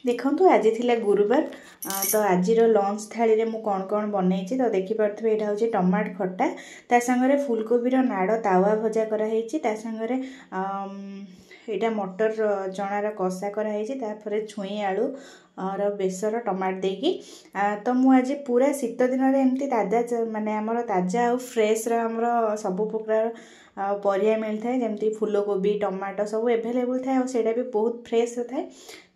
देखंतु आज थिला गुरुवार तो आज लंच थाली रे मु कौन कौन बनई तो देखिपे यहाँ हूँ टमाट खट्टा ता संगे फुलकोबी नाड़ तावा भजा कराई संगे यहाँ मटर चणार कषा कराई छुई आलू और बेसर टमाट देकी तो मु आज पूरा शीत दिन में एमती ताजा माने आमर ताजा और फ्रेश आमर सब प्रकार परिया मिलता है जमती फूलकोबी टमाटो सब एभेलेबल थाए और सेटा भी बहुत फ्रेश थाए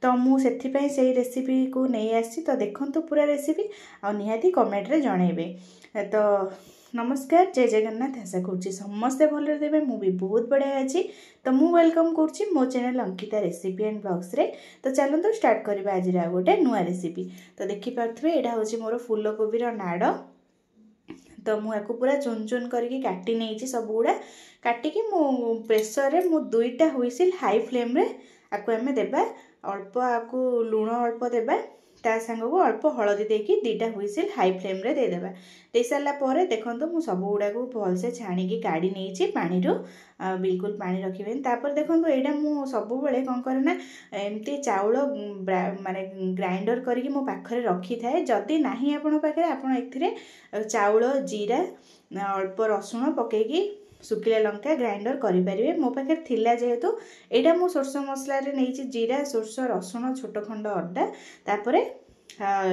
तो मुझे से रेसिपी को नहीं आसी तो देखंतु पूरा रेसिपी आ निहाती कमेंट रे जणेबे। तो नमस्कार जय जगन्नाथ आशा करुँची समस्ते भल देवे मु भी बहुत बढ़िया अच्छी तो मु वेलकम करुँची मो channel Ankita recipe and blogs रे। तो चलते स्टार्ट करवा आज गोटे नुआ रेसिपी। तो देखिपे यहाँ हूँ मोर फूलकोबी नाड़ तो मुझे पूरा चुन चुन करके काटी नहीं सब गुड़ा काटिकी मु प्रेसर रे मु दुईटा हुइसिल हाई फ्लेम रे आपको आम देबा अल्प आपको लुण अल्प देबा ता संग को अल्प हलदी देकी दीटा हुइसिल हाई फ्लेम रे दे देबा दे सारा पर देखंतु मु सब गुड़ा को भलसे छाणीकी काढ़ी नहीं पानी रो बिल्कुल पानी रखिबे तापर देखंतु एटा मु सब बेले कोन करे ना एमती चाउल माने ग्राइंडर करके मो पाखरे रखी थाए जदी नाही आपण पाखरे आपण एथिरे चाउल जीरा अल्प रसुण पकेकी सुखिला लंका ग्राइंडर करें मो पाखे थिला जेहेतु यहाँ मो सोरष मसला नहीं जीरा सोरष रसुण छोट खंड अदा तापरे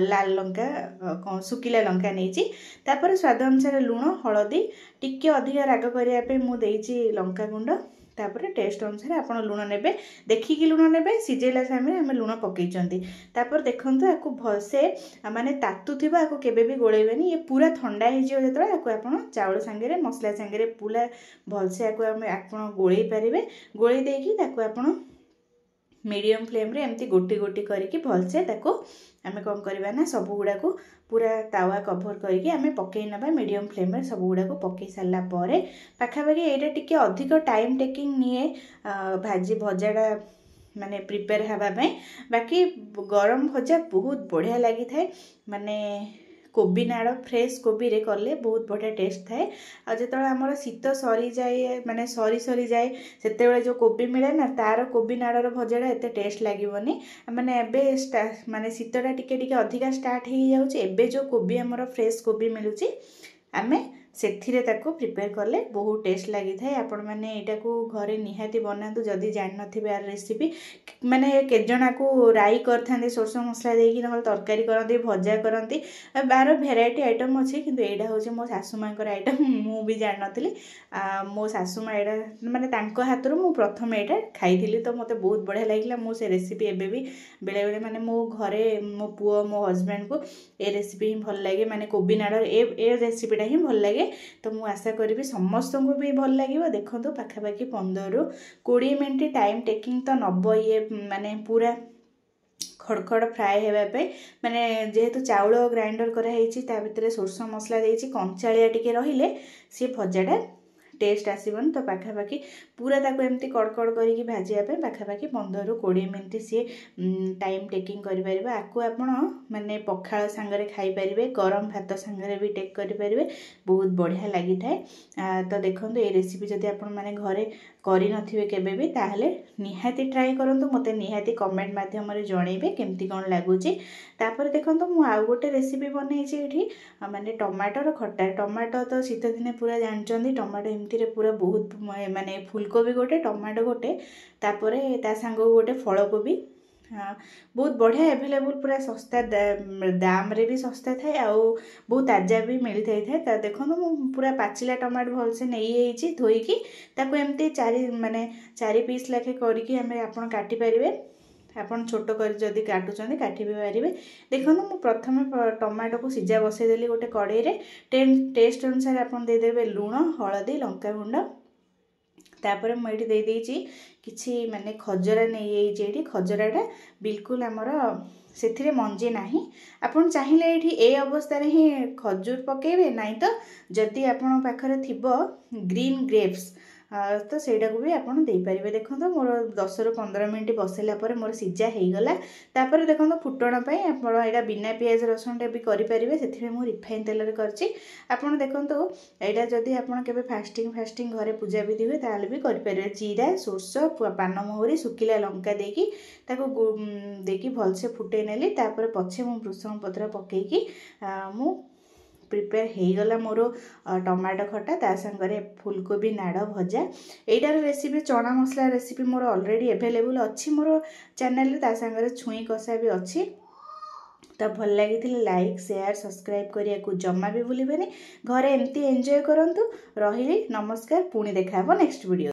लाल लंका सुखिला लंका नहीं तापर स्वाद अनुसार लुण हलदी टिके अधिक राग करने मुझे लंका गुंड तापर टेस्ट अनुसार आप लुण ने देखिकी लुण ने सीझेला समय आम लुण पकईचंती तापर देखंतु आपको भलसे माने तातुथिबा आपको केबे भी गोलेबेनी ये पूरा ठंडा हो जियो जतरा आपको आपण चावल संगे मसला संगे पूरा भलसे आपको गोले पारे गोले देकी ताको आपण मीडियम फ्लेम रे एमती गोटी गोटी करके भलसे ताको आमे कौन करवा ना सब गुड़ा को पूरा तावा कभर करके आमे पकई नबा मीडियम फ्लेम रे सब गुड़ा को पकई सारा पर पाखापाखि यहाँ टिके अधिक टाइम टेकिंग निए भाजी भजाटा माने प्रिपेयर हवापाई बाकी गरम भजा बहुत बढ़िया लगी थाए माने कोबी नाड़ फ्रेश कोबी रे कले बहुत बढ़िया टेस्ट थाए आ जो आमर शीत सरी जाए माने सरी जाए से जो कोबी मिले ना तार कोबी नाड़र भजाटा एत टेस्ट लगे माने एबे माने शीतटा टिके अधिका स्टार्ट हो जाउछि एबे जो कोबी आमर फ्रेश कोबी मिलुछि आमे सेथिरे ताको प्रिपेयर कले बहुत टेस्ट लगी थाए आपण माने एटा को घरे निहाती बनातु जदी जान नथिबे आर रेसिपी माने केजणा को राई करथांदे सोरष मसला देकी न तरकारी करंती भजा करंती बार भेराइटी आइटम अछि किंतु एडा होचे मो सासु मांकर आइटम मु भी जान नथिली मो सासु मा एडा माने तांको हातरो मु प्रथम एडा खाइथिली तो मते बहुत बढ़िया लागिला मो से रेसिपी एबे भी बेले बेले माने मो घरे मो पुओ मो हस्बैंड को ए रेसिपी ही भल लागे माने कोबी नाडर ए रेसिपीटा ही भल लागे तो मु आशा करी समस्त को भी भल लगे देखो पाखापाखि 15 ରୁ 20 मिनट टाइम टेकिंग तो नब ये माने पूरा खड़खड़ फ्राए होगापी माने जेहेतु चाउल ग्राइंडर कराई भितर सोरष मसला देती कंचालिया टिके रहिले सी भजाटा टेस्ट आसबन तो पाखापाखि पूरा ताको एमती कड़कड़ करके भाजापी पाखापाखि 15 ରୁ 20 मिनट सी टाइम टेकिंग करें आपको आपण माने पखाल सांगरे खाई पारे गरम भात सांगरे भी टेक करें बहुत बढ़िया लगी थाए तो देखो ये रेसिपी जदि आपण माने घरे करि नथिबे केबे भी ताहले निहाती ट्राई करंतु मते निहाती कमेंट माध्यम रे जणेबे केमती कोन लागुची तापर देखंतु मु आउ गोटे रेसिपी बनैछि एठी माने टमाटर खट्टा टमाटो तो शीत दिने पूरा जानचंदी टमाटो एमती रे पूरा बहुत माने फूलकोबी गोटे टमाटो गोटे तापरे ता संग गोटे फलकोबी बहुत बढ़िया एभेलेबल पूरा सस्ता दाम रे भी सस्ता थाए आउ बहुत ताजा भी मिल था देखो मु पूरा पाचिला टमाटो भलसे नहीं धोईकी ताको एमती माने 4 पीस लाखे करके हमें आपन काटी पारिबे आपन छोट कर जदी काटुचंदी काटी भी पारिबे देखो मु प्रथम टमाटो को सिजा बसई देली गोटे कड़ाई रे टेस्ट अनुसार आपन दे देबे लुण हलदी लंका गुंड तापर मुझे दे देछि किछि माने खजरा नहीं ये खजराटा बिल्कुल आमर से मंजी नाही आपन चाहिए ये ए अवस्था रे ही खजूर पकेबे नहीं तो जदि आपन पाखरे थिबो ग्रीन ग्रेप्स तो सेटा को भी आपन दे पारिबे। देखंतु मोर 10 रु 15 मिनिट बसैला पर मोर सिजा हेई गला। तापर देखंतु फुटण पई आपण एटा बिना पियाज रसुन रे भी करि पारिबे। सेथिमे मु रिफाइन तेल रे करछि। आपण देखंतु एटा जदी आपण केबे फास्टिंग घरे पूजा विधि हुए ताले भी करि पारिबे। जीरा सोरस पान मोहरी सुकिला लंका देकी ताको देकी भल से फुटे नेली। तापर पछे मु भृषण पत्र पकेकी मु प्रिपेयर हो गला मोर टमाटो खटा ता संगरे फूलकोबी नाड़ भजा। एटार रेसिपी चना मसला रेसिपी मोर ऑलरेडी अवेलेबल अच्छी मोर चैनल रे। ता संगरे छुई कषा भी अच्छी। तो भल लगी लाइक शेयर सब्सक्राइब करिया को जमा भी भूलिबेनी। घरे एमती एंजॉय करंतु। रहिली नमस्कार, पुणी देखा नेक्स्ट वीडियो।